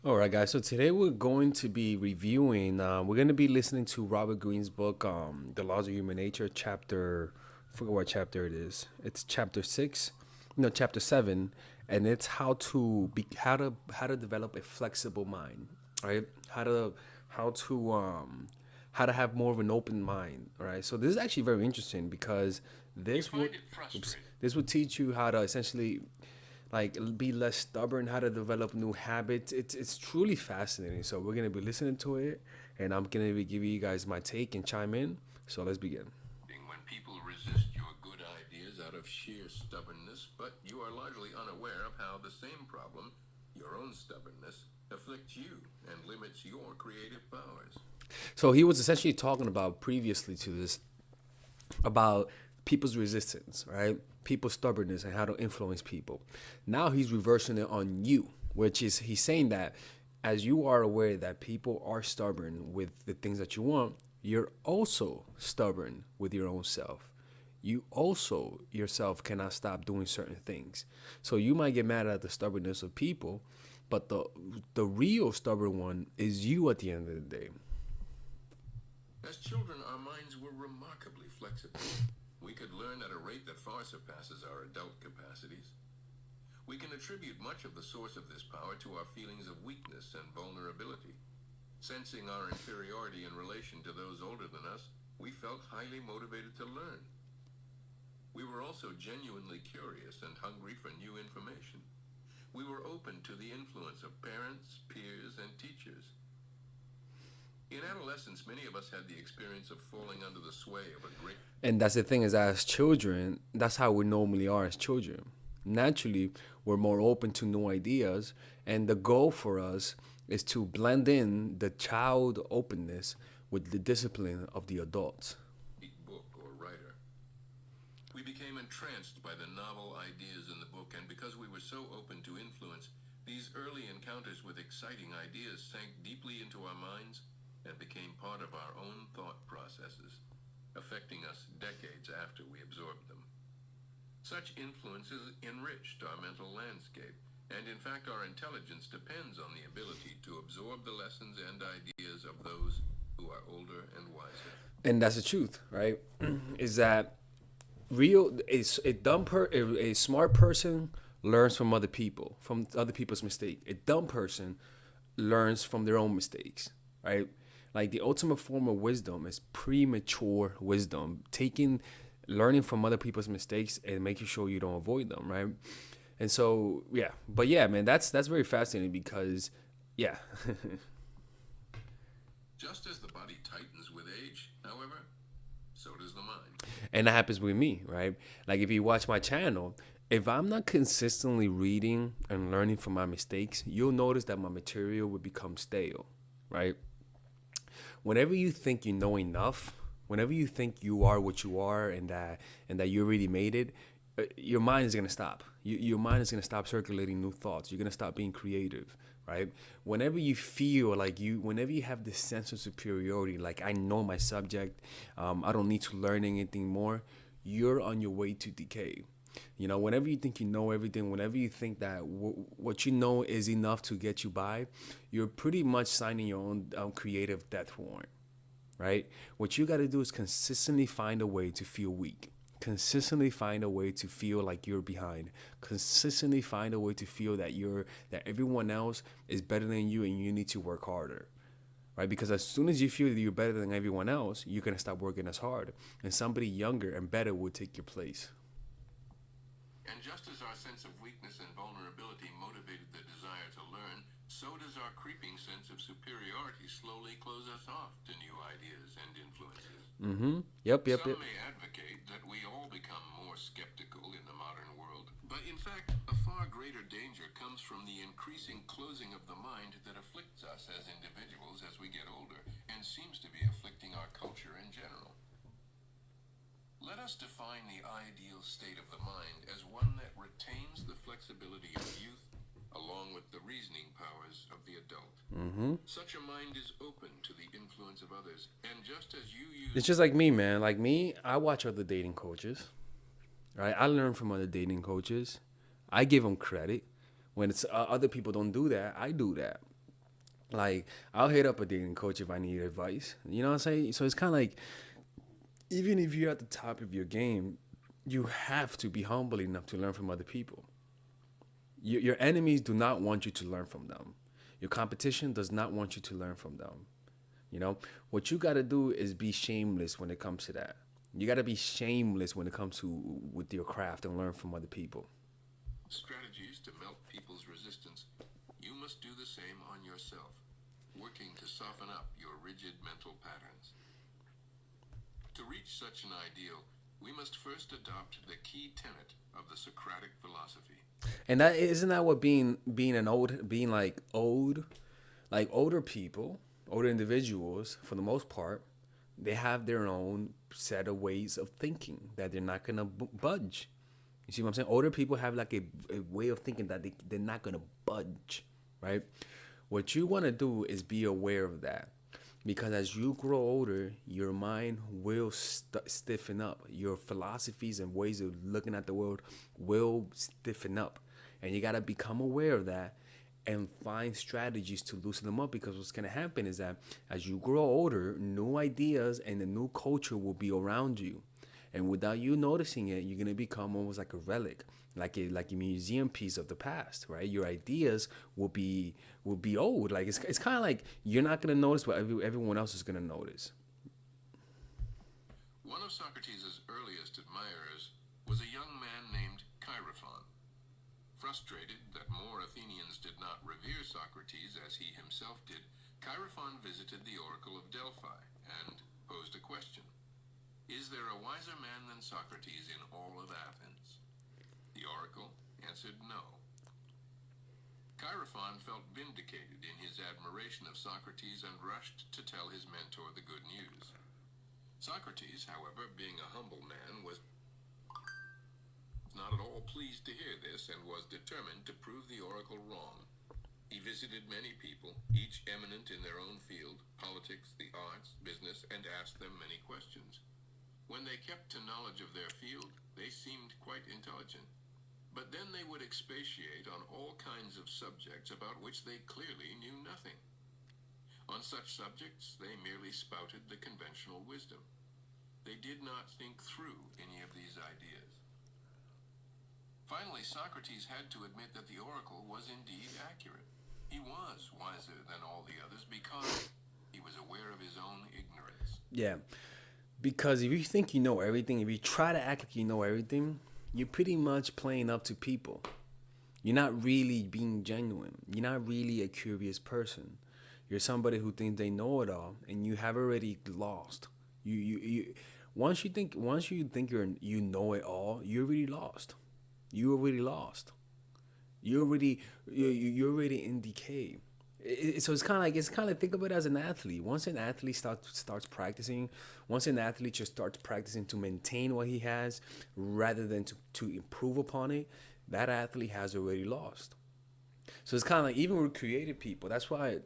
All right, guys. So today we're going to be reviewing. We're going to be listening to Robert Greene's book, "The Laws of Human Nature," chapter. I forget what chapter it is. It's chapter 6, no, chapter 7, and it's how to develop a flexible mind, right? How to have more of an open mind, right? So this is actually very interesting because this would, this would teach you how to essentially like be less stubborn, how to develop new habits. It's truly fascinating. So we're gonna be listening to it, and I'm gonna be giving you guys my take and chime in. So let's begin. When people resist your good ideas out of sheer stubbornness, but you are largely unaware of how the same problem, your own stubbornness, afflicts you and limits your creative powers. So he was essentially talking about previously to this about people's resistance, right? People's stubbornness and how to influence people. Now he's reversing it on you, which is he's saying that as you are aware that people are stubborn with the things that you want, you're also stubborn with your own self. You also yourself cannot stop doing certain things. So you might get mad at the stubbornness of people, but the real stubborn one is you at the end of the day. As children, our minds were remarkably flexible. We could learn at a rate that far surpasses our adult capacities. We can attribute much of the source of this power to our feelings of weakness and vulnerability. Sensing our inferiority in relation to those older than us, we felt highly motivated to learn. We were also genuinely curious and hungry for new information. We were open to the influence of parents, peers, and teachers. In adolescence, many of us had the experience of falling under the sway of a great. And that's the thing is that as children, that's how we normally are as children. Naturally, we're more open to new ideas, and the goal for us is to blend in the child openness with the discipline of the adults. Book or writer. We became entranced by the novel ideas in the book, and because we were so open to influence, these early encounters with exciting ideas sank deeply into our minds and became part of our own thought processes, affecting us decades after we absorbed them. Such influences enriched our mental landscape, and in fact our intelligence depends on the ability to absorb the lessons and ideas of those who are older and wiser. And that's the truth, right? Is that real? A smart person learns from other people's mistake. A dumb person learns from their own mistakes, right? Like the ultimate form of wisdom is premature wisdom, learning from other people's mistakes and making sure you don't avoid them, right? And so, yeah, but yeah, man, that's very fascinating because, yeah, Just as the body tightens with age, however, so does the mind. and that happens with me, right? Like if you watch my channel, if I'm not consistently reading and learning from my mistakes, you'll notice that my material will become stale, right? Whenever you think you know enough, whenever you think you are what you are and that you already made it, your mind is gonna stop. Your mind is gonna stop circulating new thoughts. You're gonna stop being creative, right? Whenever you have this sense of superiority, like I know my subject, I don't need to learn anything more. You're on your way to decay. Whenever you think you know everything, whenever you think that what you know is enough to get you by, you're pretty much signing your own creative death warrant, right? What you got to do is consistently find a way to feel weak. Consistently find a way to feel like you're behind. Consistently find a way to feel that everyone else is better than you and you need to work harder. Right? Because as soon as you feel that you're better than everyone else, you're gonna stop working as hard. And somebody younger and better will take your place. And just as our sense of weakness and vulnerability motivated the desire to learn, so does our creeping sense of superiority slowly close us off to new ideas and influences. Mm-hmm. Yep. Some may advocate that we all become more skeptical in the modern world, but in fact, a far greater danger comes from the increasing closing of the mind that afflicts us as individuals as we get older, and seems to be afflicting our culture in general. Let us define the ideal state of the mind as one that retains the flexibility of youth along with the reasoning powers of the adult. Mm-hmm. Such a mind is open to the influence of others, and just as you It's use. just like me, man. Like me, I watch other dating coaches. Right? I learn from other dating coaches. I give them credit. When it's other people don't do that, I do that. Like, I'll hit up a dating coach if I need advice. You know what I'm saying? So it's kind of like, even if you're at the top of your game, you have to be humble enough to learn from other people. Your enemies do not want you to learn from them. Your competition does not want you to learn from them. You know, what you got to do is be shameless when it comes to that. You got to be shameless when it comes to with your craft and learn from other people. Strategies to melt people's resistance. You must do the same on yourself, working to soften up your rigid mental patterns. To reach such an ideal, we must first adopt the key tenet of the Socratic philosophy. And that isn't that what being an old being like older people, older individuals for the most part, they have their own set of ways of thinking that they're not gonna budge. You see what I'm saying? Older people have like a way of thinking that they're not gonna budge, right? What you want to do is be aware of that, because as you grow older, your mind will stiffen up. Your philosophies and ways of looking at the world will stiffen up, and you gotta become aware of that and find strategies to loosen them up. Because what's gonna happen is that as you grow older, new ideas and the new culture will be around you, and without you noticing it, you're gonna become almost like a relic, like a museum piece of the past, right? Your ideas will be old. Like it's kind of like you're not gonna notice, but everyone else is gonna notice. One of Socrates' earliest admirers was a young man named Chaerephon. Frustrated that more Athenians did not revere Socrates as he himself did, Chaerephon visited the Oracle of Delphi and posed a question. Is there a wiser man than Socrates in all of Athens? The oracle answered no. Chaerephon felt vindicated in his admiration of Socrates and rushed to tell his mentor the good news. Socrates, however, being a humble man, was not at all pleased to hear this and was determined to prove the oracle wrong. He visited many people, each eminent in their own field, politics, the arts, business, and asked them many questions. When they kept to knowledge of their field, they seemed quite intelligent. But then they would expatiate on all kinds of subjects about which they clearly knew nothing. On such subjects, they merely spouted the conventional wisdom. They did not think through any of these ideas. Finally, Socrates had to admit that the oracle was indeed accurate. He was wiser than all the others because he was aware of his own ignorance. Yeah, because if you think you know everything, if you try to act like you know everything, you're pretty much playing up to people. You're not really being genuine. You're not really a curious person. You're somebody who thinks they know it all, and you have already lost. You once you think you know it all, you're already lost. You're already lost. You're already in decay. So it's kind of think of it as an athlete. Once an athlete starts practicing, once an athlete just starts practicing to maintain what he has rather than to improve upon it, that athlete has already lost. So it's kind of like even with creative people. That's why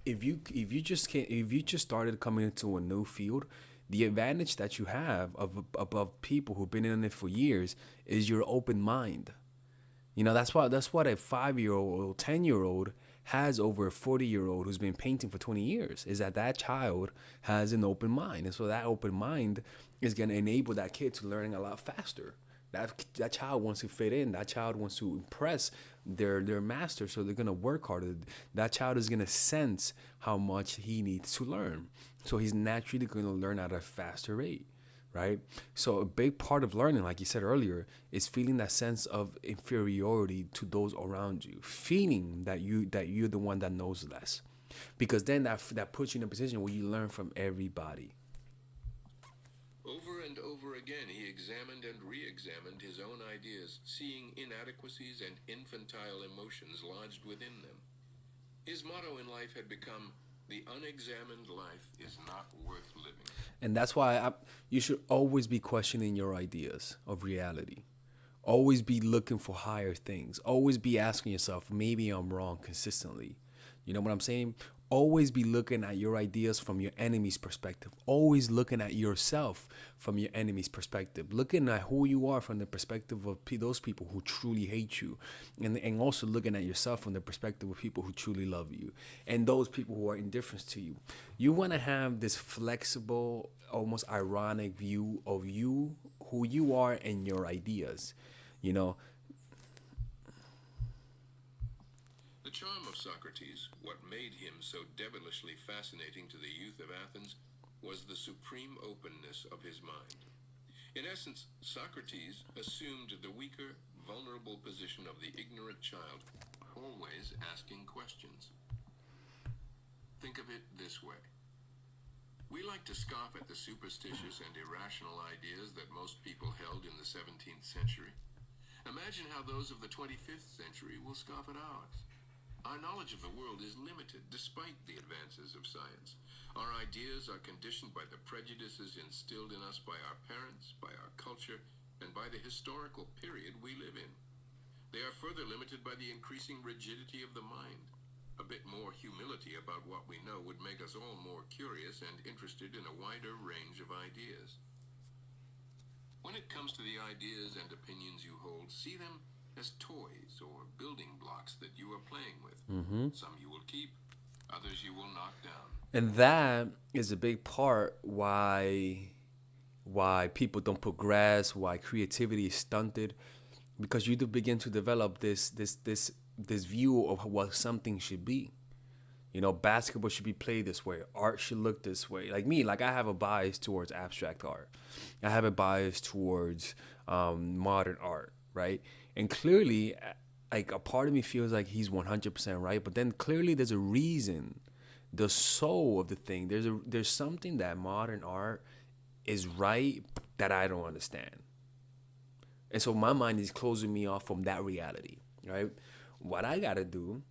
if you just started coming into a new field, the advantage that you have above people who've been in it for years is your open mind. That's what a 5-year old or 10-year old has over a 40-year old who's been painting for 20 years, is that child has an open mind. And so that open mind is going to enable that kid to learning a lot faster. That child wants to fit in. That child wants to impress their master, so they're going to work harder. That child is going to sense how much he needs to learn. So he's naturally going to learn at a faster rate. Right? So a big part of learning, like you said earlier, is feeling that sense of inferiority to those around you, feeling that you're the one that knows less, because then that puts you in a position where you learn from everybody. Over and over again, he examined and re-examined his own ideas, seeing inadequacies and infantile emotions lodged within them. His motto in life had become, "The unexamined life is not worth living." And that's why you should always be questioning your ideas of reality. Always be looking for higher things. Always be asking yourself, maybe I'm wrong consistently. You know what I'm saying? Always be looking at your ideas from your enemy's perspective. Always looking at yourself from your enemy's perspective. Looking at who you are from the perspective of those people who truly hate you. And also looking at yourself from the perspective of people who truly love you. And those people who are indifferent to you. You want to have this flexible, almost ironic view of you, who you are, and your ideas. You know, The charm of Socrates, what made him so devilishly fascinating to the youth of Athens, was the supreme openness of his mind. In essence, Socrates assumed the weaker, vulnerable position of the ignorant child, always asking questions. Think of it this way. We like to scoff at the superstitious and irrational ideas that most people held in the 17th century. Imagine how those of the 25th century will scoff at ours. Our knowledge of the world is limited despite the advances of science. Our ideas are conditioned by the prejudices instilled in us by our parents, by our culture, and by the historical period we live in. They are further limited by the increasing rigidity of the mind. A bit more humility about what we know would make us all more curious and interested in a wider range of ideas. When it comes to the ideas and opinions you hold, see them as toys or building blocks that you are playing with. Some you will keep, others you will knock down. and that is a big part why people don't progress, why creativity is stunted, because you do begin to develop this view of what something should be. You know, basketball should be played this way. Art should look this way. Like me, like I have a bias towards abstract art. I have a bias towards modern art, right? And clearly, like a part of me feels like he's 100% right, but then clearly there's a reason, the soul of the thing. There's something that modern art is right that I don't understand. And so my mind is closing me off from that reality, right? What I got to do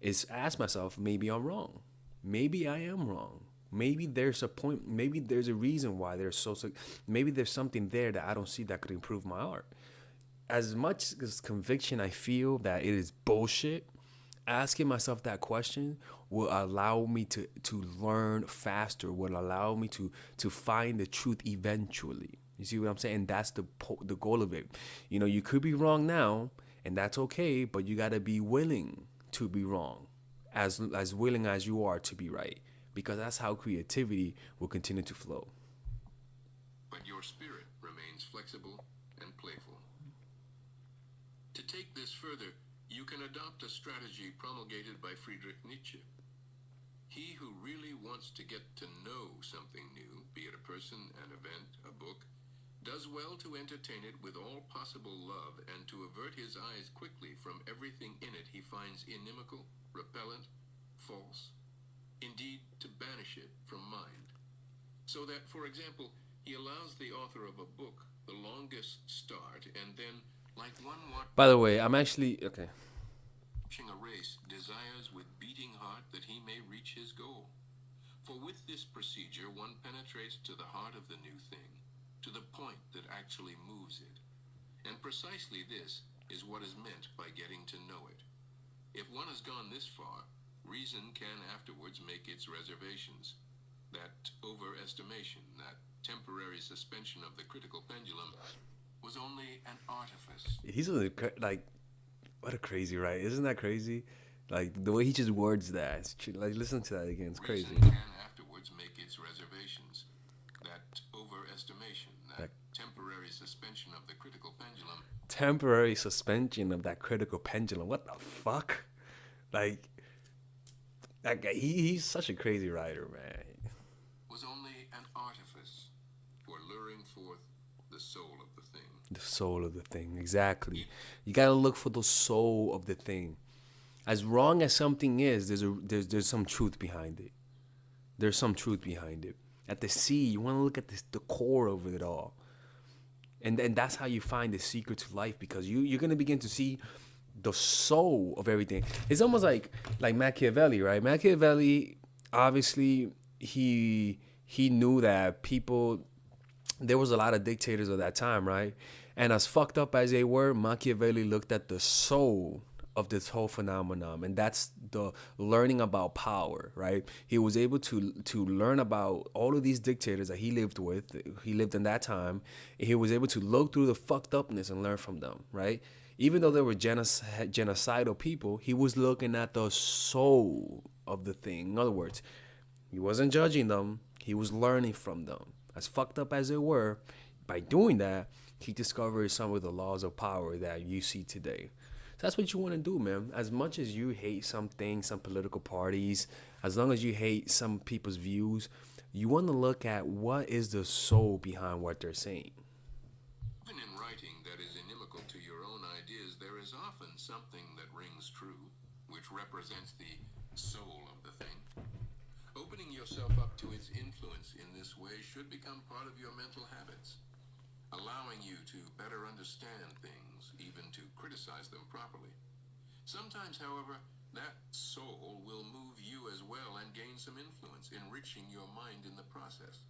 is ask myself, maybe I'm wrong. Maybe I am wrong. Maybe there's a point, maybe there's a reason why maybe there's something there that I don't see that could improve my art. As much as conviction I feel that it is bullshit, asking myself that question will allow me to learn faster, will allow me to find the truth eventually. You see what I'm saying? That's the goal of it. You know, you could be wrong now, and that's okay, but you got to be willing to be wrong, as willing as you are to be right, because that's how creativity will continue to flow. But your spirit remains flexible and playful. To take this further, you can adopt a strategy promulgated by Friedrich Nietzsche. He who really wants to get to know something new, be it a person, an event, a book, does well to entertain it with all possible love and to avert his eyes quickly from everything in it he finds inimical, repellent, false, indeed to banish it from mind. So that, for example, he allows the author of a book the longest start and then, like one By the way, I'm actually, okay. watching a race, desires with beating heart that he may reach his goal. For with this procedure one penetrates to the heart of the new thing, to the point that actually moves it. And precisely this is what is meant by getting to know it. If one has gone this far, reason can afterwards make its reservations. That overestimation, that temporary suspension of the critical pendulum, was only an artifice. He's like, what a crazy, right? Isn't that crazy? Like the way he just words that. Like listen to that again. It's crazy. Reason can afterwards make its reservations. That overestimation, that temporary suspension of the critical pendulum. Temporary suspension of that critical pendulum. What the fuck? Like that guy. He's such a crazy writer, man. Was only an artifice for luring forth the soul of the thing. The soul of the thing, exactly. You gotta look for the soul of the thing. As wrong as something is, there's some truth behind it. There's some truth behind it. At the sea, you want to look at the core of it all, and that's how you find the secret to life, because you're gonna begin to see the soul of everything. It's almost like Machiavelli, right? Machiavelli, obviously, he knew that there was a lot of dictators of that time, right? And as fucked up as they were, Machiavelli looked at the soul of this whole phenomenon, and that's the learning about power, right? He was able to learn about all of these dictators that he lived with. He lived in that time. He was able to look through the fucked upness and learn from them, right? Even though they were genocidal people, he was looking at the soul of the thing. In other words, he wasn't judging them. He was learning from them. As fucked up as they were, by doing that, he discovered some of the laws of power that you see today. So that's what you want to do, man. As much as you hate some things, some political parties, as long as you hate some people's views, you want to look at what is the soul behind what they're saying. Even in writing that is inimical to your own ideas, there is often something that rings true, which represents the soul of the thing. Opening yourself up to its influence in this way should become part of your mental habits, allowing you to better understand things, even to criticize them properly. Sometimes, however, that soul will move you as well and gain some influence, enriching your mind in the process.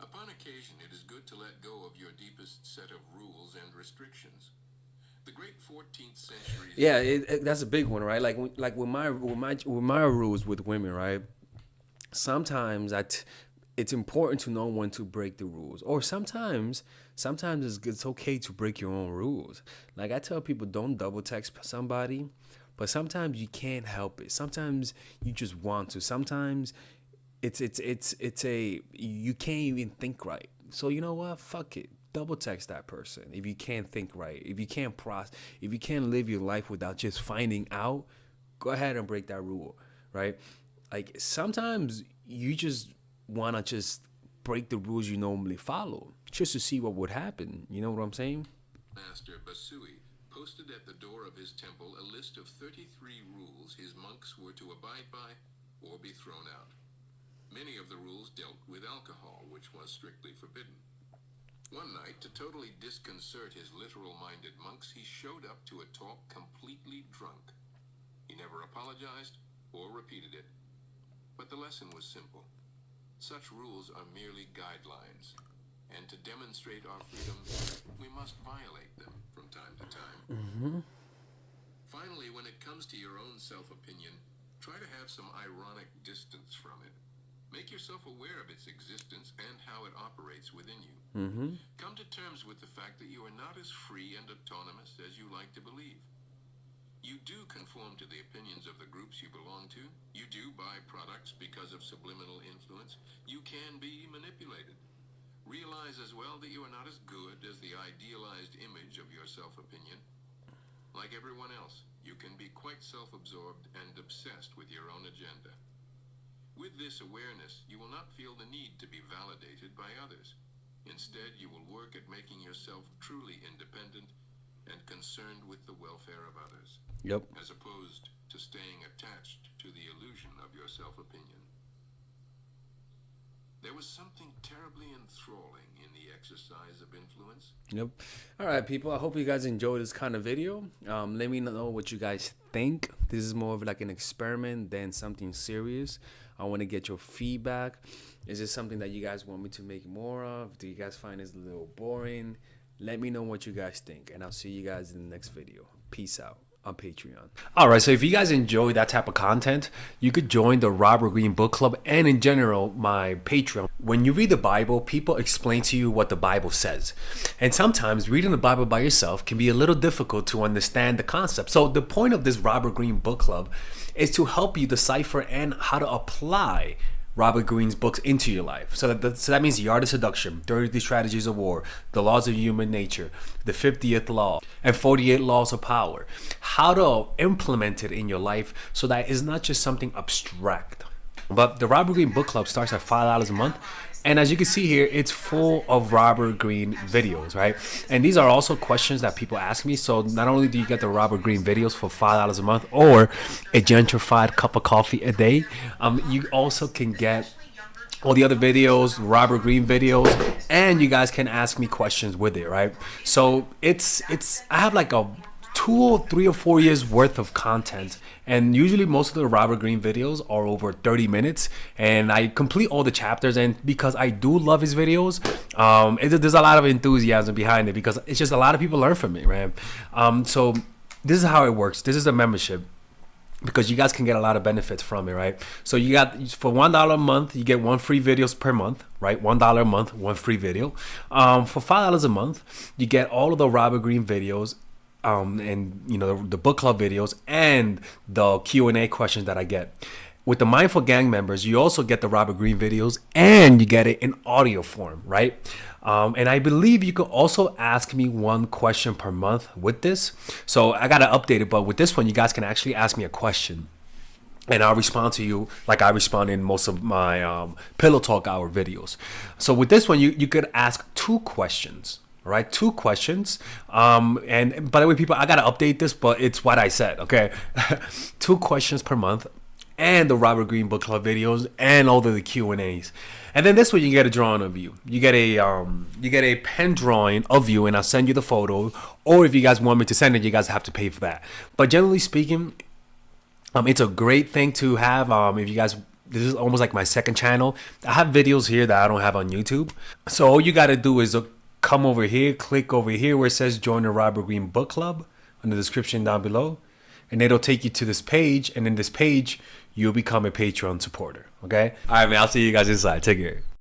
Upon occasion, it is good to let go of your deepest set of rules and restrictions. The great 14th century. Yeah, that's a big one, right? Like with my rules with women, right? Sometimes it's important to know when to break the rules, or sometimes it's okay to break your own rules. Like I tell people, don't double text somebody, but sometimes you can't help it. Sometimes you just want to. Sometimes it's you can't even think right. So you know what? Fuck it. Double text that person if you can't think right. If you can't if you can't live your life without just finding out, go ahead and break that rule, right? Like sometimes you just wanna just break the rules you normally follow just to see what would happen. You know what I'm saying? Master Basui posted at the door of his temple a list of 33 rules his monks were to abide by or be thrown out. Many of the rules dealt with alcohol, which was strictly forbidden. One night, to totally disconcert his literal-minded monks, he showed up to a talk completely drunk. He never apologized or repeated it. But the lesson was simple. Such rules are merely guidelines, and to demonstrate our freedom, we must violate them from time to time. Finally, when it comes to your own self-opinion, try to have some ironic distance from it. Make yourself aware of its existence and how it operates within you. Come to terms with the fact that you are not as free and autonomous as you like to believe. You do conform to the opinions of the groups you belong to. You do buy products because of subliminal influence. You can be manipulated. Realize as well that you are not as good as the idealized image of your self-opinion. Like everyone else, you can be quite self-absorbed and obsessed with your own agenda. With this awareness, you will not feel the need to be validated by others. Instead, you will work at making yourself truly independent and concerned with the welfare of others. Yep. As opposed to staying attached to the illusion of your self-opinion. There was something terribly enthralling in the exercise of influence. Yep. All right, people. I hope you guys enjoyed this kind of video. Let me know what you guys think. This is more of like an experiment than something serious. I want to get your feedback. Is this something that you guys want me to make more of? Do you guys find this a little boring? Let me know what you guys think, and I'll see you guys in the next video. Peace out on Patreon. All right, so if you guys enjoy that type of content, you could join the Robert Greene Book Club and in general my Patreon. When you read the Bible, people explain to you what the Bible says. And sometimes reading the Bible by yourself can be a little difficult to understand the concept. So the point of this Robert Greene Book Club is to help you decipher and how to apply Robert Greene's books into your life. So that means The Art of Seduction, 33 Strategies of War, The Laws of Human Nature, The 50th Law, and 48 Laws of Power. How to implement it in your life so that it's not just something abstract. But the Robert Greene Book Club starts at $5 a month. And as you can see here, it's full of Robert Greene videos, right? And these are also questions that people ask me. So not only do you get the Robert Greene videos for $5 a month or a gentrified cup of coffee a day, you also can get all the other videos, Robert Greene videos, and you guys can ask me questions with it, right? So I have like a 2 or 3 or 4 years worth of content, and usually most of the Robert Greene videos are over 30 minutes, and I complete all the chapters. And because I do love his videos, there's a lot of enthusiasm behind it because it's just a lot of people learn from it, right? So this is how it works. This is a membership, because you guys can get a lot of benefits from it, right? So you got, for $1 a month, you get 1 free videos per month, right? $1 a month, 1 free video. For $5 a month, you get all of the Robert Greene videos, and you know, the book club videos and the Q&A questions that I get. With the Mindful Gang members, you also get the Robert Greene videos and you get it in audio form, right? And I believe you can also ask me 1 question per month with this. So I got to update it, but with this one, you guys can actually ask me a question and I'll respond to you like I respond in most of my Pillow Talk Hour videos. So with this one, you could ask 2 questions. All right, 2 questions. And by the way, people, I got to update this, but it's what I said, okay? 2 questions per month, and the Robert Greene book club videos, and all of the Q&As. And then this way you get a drawing of you. You get a pen drawing of you, and I'll send you the photo. Or if you guys want me to send it, you guys have to pay for that. But generally speaking, it's a great thing to have. If you guys, this is almost like my second channel. I have videos here that I don't have on YouTube. So all you got to do is come over here, click over here where it says join the Robert Greene book club in the description down below. And it'll take you to this page. And in this page, you'll become a Patreon supporter. Okay? All right, man. I'll see you guys inside. Take care.